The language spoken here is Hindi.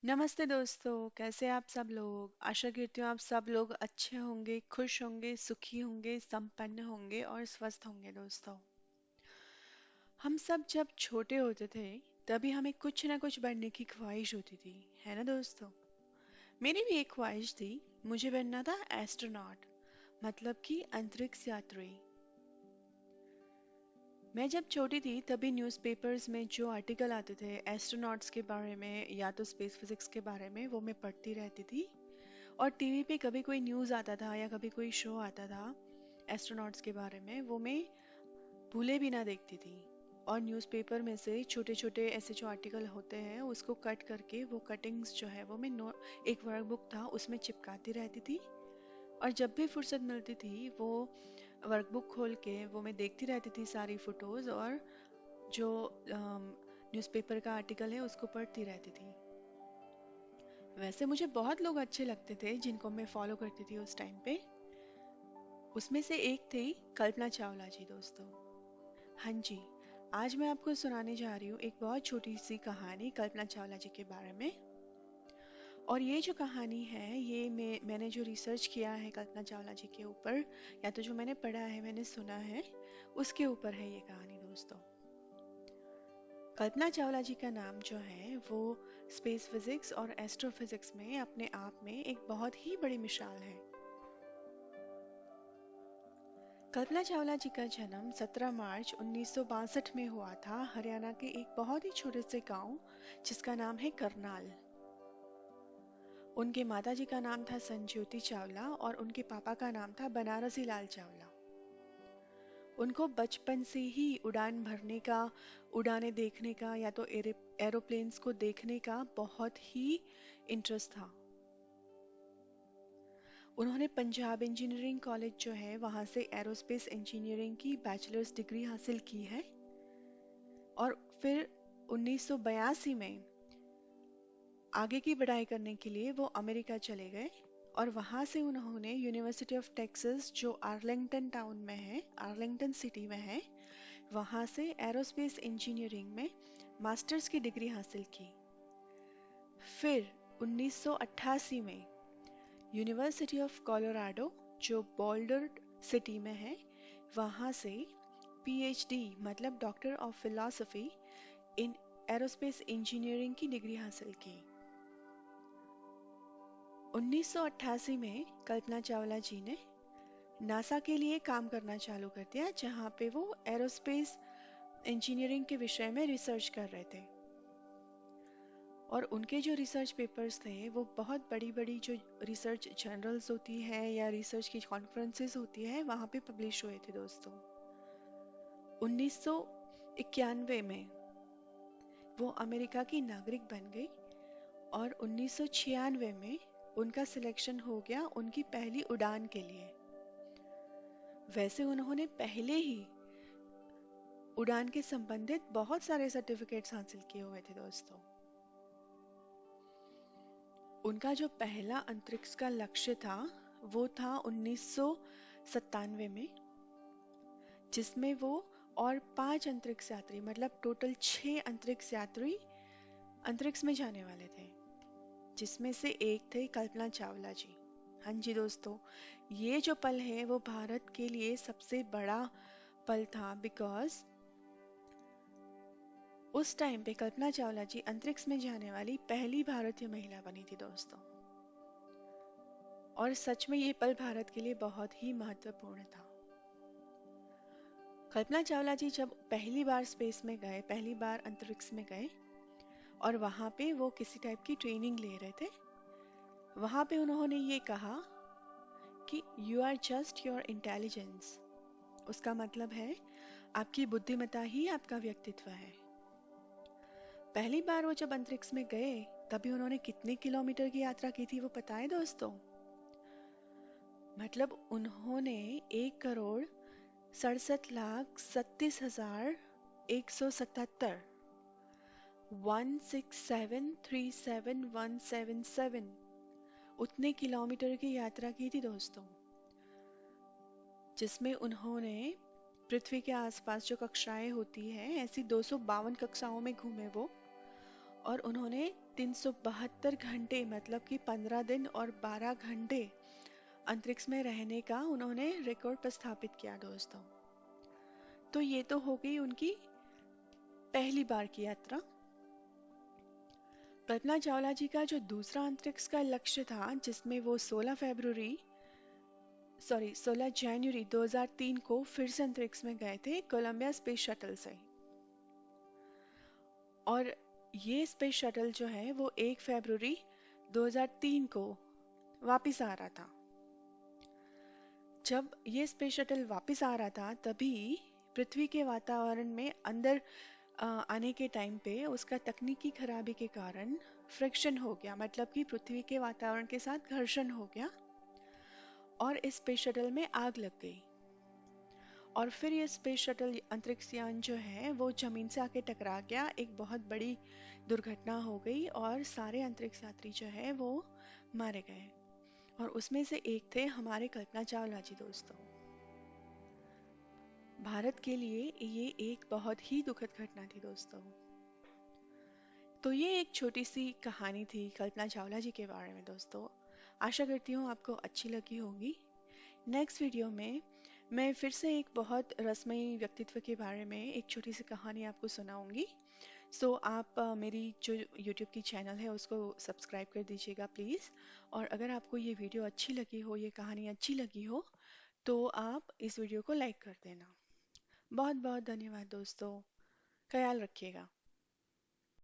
नमस्ते दोस्तों, कैसे आप सब लोग। आशा करती हूँ आप सब लोग अच्छे होंगे, खुश होंगे, सुखी होंगे, संपन्न होंगे और स्वस्थ होंगे दोस्तों। हम सब जब छोटे होते थे तभी हमें कुछ ना कुछ बनने की ख्वाहिश होती थी, है ना दोस्तों। मेरी भी एक ख्वाहिश थी। मुझे बनना था एस्ट्रोनॉट, मतलब कि अंतरिक्ष यात्री। मैं जब छोटी थी तभी न्यूज़पेपर्स में जो आर्टिकल आते थे एस्ट्रोनॉट्स के बारे में या तो स्पेस फिजिक्स के बारे में, वो मैं पढ़ती रहती थी। और टीवी पे कभी कोई न्यूज़ आता था या कभी कोई शो आता था एस्ट्रोनॉट्स के बारे में, वो मैं भूले भी ना देखती थी। और न्यूज़पेपर में से छोटे छोटे ऐसे जो आर्टिकल होते हैं उसको कट करके, वो कटिंग्स जो है वो मैं नो एक वर्कबुक था उसमें चिपकाती रहती थी। और जब भी फुर्सत मिलती थी वो वर्कबुक खोल के वो मैं देखती रहती थी सारी फोटोज, और जो न्यूज़पेपर का आर्टिकल है उसको पढ़ती रहती थी। वैसे मुझे बहुत लोग अच्छे लगते थे जिनको मैं फॉलो करती थी उस टाइम पे। उसमें से एक थी कल्पना चावला जी दोस्तों। हाँ जी, आज मैं आपको सुनाने जा रही हूँ एक बहुत छोटी सी कहानी कल्पना चावला जी के बारे में। और ये जो कहानी है ये मैंने जो रिसर्च किया है कल्पना चावला जी के ऊपर, या तो जो मैंने पढ़ा है, मैंने सुना है, उसके ऊपर है ये कहानी दोस्तों। कल्पना चावला जी का नाम जो है वो स्पेस फिजिक्स और एस्ट्रोफिजिक्स में अपने आप में एक बहुत ही बड़ी मिसाल है। कल्पना चावला जी का जन्म 17 मार्च 1962 में हुआ था, हरियाणा के एक बहुत ही छोटे से गांव जिसका नाम है करनाल। उनके माताजी का नाम था संज्योति चावला और उनके पापा का नाम था बनारसी लाल चावला। उनको बचपन से ही उड़ान भरने का, उड़ाने देखने का या तो एरोप्लेन्स को देखने का बहुत ही इंटरेस्ट था। उन्होंने पंजाब इंजीनियरिंग कॉलेज जो है वहां से एरोस्पेस इंजीनियरिंग की बैचलर्स डिग्री हासिल की है। और फिर 1982 में आगे की पढ़ाई करने के लिए वो अमेरिका चले गए। और वहां से उन्होंने यूनिवर्सिटी ऑफ टेक्सास जो आर्लिंगटन टाउन में है, आर्लिंगटन सिटी में है, वहां से एरोस्पेस इंजीनियरिंग में मास्टर्स की डिग्री हासिल की। फिर 1988 में यूनिवर्सिटी ऑफ कोलोराडो जो बोल्डर सिटी में है, वहां से पीएचडी मतलब doctor of philosophy in aerospace engineering की डिग्री हासिल की। 1988 में कल्पना चावला जी ने नासा के लिए काम करना चालू कर दिया, जहां पे वो एरोस्पेस इंजीनियरिंग के विषय में रिसर्च कर रहे थे। और उनके जो रिसर्च पेपर्स थे वो बहुत बड़ी बड़ी जो रिसर्च जर्नल्स होती है या रिसर्च की कॉन्फ्रेंसेस होती है वहां पे पब्लिश हुए थे दोस्तों। 1991 में वो अमेरिका की नागरिक बन गई। और 1996 में उनका सिलेक्शन हो गया उनकी पहली उड़ान के लिए। वैसे उन्होंने पहले ही उड़ान के संबंधित बहुत सारे सर्टिफिकेट्स हासिल किए हुए थे दोस्तों। उनका जो पहला अंतरिक्ष का लक्ष्य था वो था 1997 में, जिसमें वो और 5 अंतरिक्ष यात्री, मतलब टोटल 6 अंतरिक्ष यात्री अंतरिक्ष में जाने वाले थे, जिसमें से एक थे कल्पना चावला जी। हाँ जी दोस्तों, ये जो पल है वो भारत के लिए सबसे बड़ा पल था, बिकॉज उस टाइम पे कल्पना चावला जी अंतरिक्ष में जाने वाली पहली भारतीय महिला बनी थी दोस्तों। और सच में ये पल भारत के लिए बहुत ही महत्वपूर्ण था। कल्पना चावला जी जब पहली बार स्पेस में गए, पहली बार अंतरिक्ष में गए, और वहां पे वो किसी टाइप की ट्रेनिंग ले रहे थे, वहां पे उन्होंने ये कहा कि you are just your intelligence. उसका मतलब है आपकी बुद्धिमत्ता ही आपका व्यक्तित्व है। पहली बार वो जब अंतरिक्ष में गए तभी उन्होंने कितने किलोमीटर की यात्रा की थी वो पता है दोस्तों? मतलब उन्होंने 1,67,37,177 167,37177 उतने किलोमीटर की यात्रा की थी दोस्तों, जिसमें उन्होंने पृथ्वी के आसपास जो कक्षाएं होती है ऐसी 252 कक्षाओं में घूमे वो। और उन्होंने 372 घंटे मतलब कि 15 दिन और 12 घंटे अंतरिक्ष में रहने का उन्होंने रिकॉर्ड स्थापित किया दोस्तों। तो ये तो हो गई उनकी पहली बार की यात्रा। कल्पना चावला जी का जो दूसरा अंतरिक्ष का लक्ष्य था, जिसमें वो 16 जनवरी 2003 को फिर से अंतरिक्ष में गए थे कोलंबिया स्पेस शटल से। और ये स्पेस शटल जो है वो 1 फरवरी 2003 को वापस आ रहा था। जब ये स्पेस शटल वापस आ रहा था तभी पृथ्वी के वातावरण में अंदर आने के टाइम पे उसका तकनीकी खराबी के कारण फ्रिक्शन हो गया, मतलब कि पृथ्वी के वातावरण के साथ घर्षण हो गया और इस स्पेस शटल में आग लग गई। और फिर ये स्पेस शटल अंतरिक्ष यान जो है वो जमीन से आके टकरा गया, एक बहुत बड़ी दुर्घटना हो गई और सारे अंतरिक्ष यात्री जो है वो मारे गए। और उसमें से एक थे हमारे कल्पना चावला जी दोस्तों। भारत के लिए ये एक बहुत ही दुखद घटना थी दोस्तों। तो ये एक छोटी सी कहानी थी कल्पना चावला जी के बारे में दोस्तों। आशा करती हूँ आपको अच्छी लगी होगी। नेक्स्ट वीडियो में मैं फिर से एक बहुत रसमयी व्यक्तित्व के बारे में एक छोटी सी कहानी आपको सुनाऊंगी। सो आप मेरी जो यूट्यूब की चैनल है उसको सब्सक्राइब कर दीजिएगा प्लीज़। और अगर आपको ये वीडियो अच्छी लगी हो, ये कहानी अच्छी लगी हो, तो आप इस वीडियो को लाइक कर देना। बहुत बहुत धन्यवाद दोस्तों। ख्याल रखिएगा।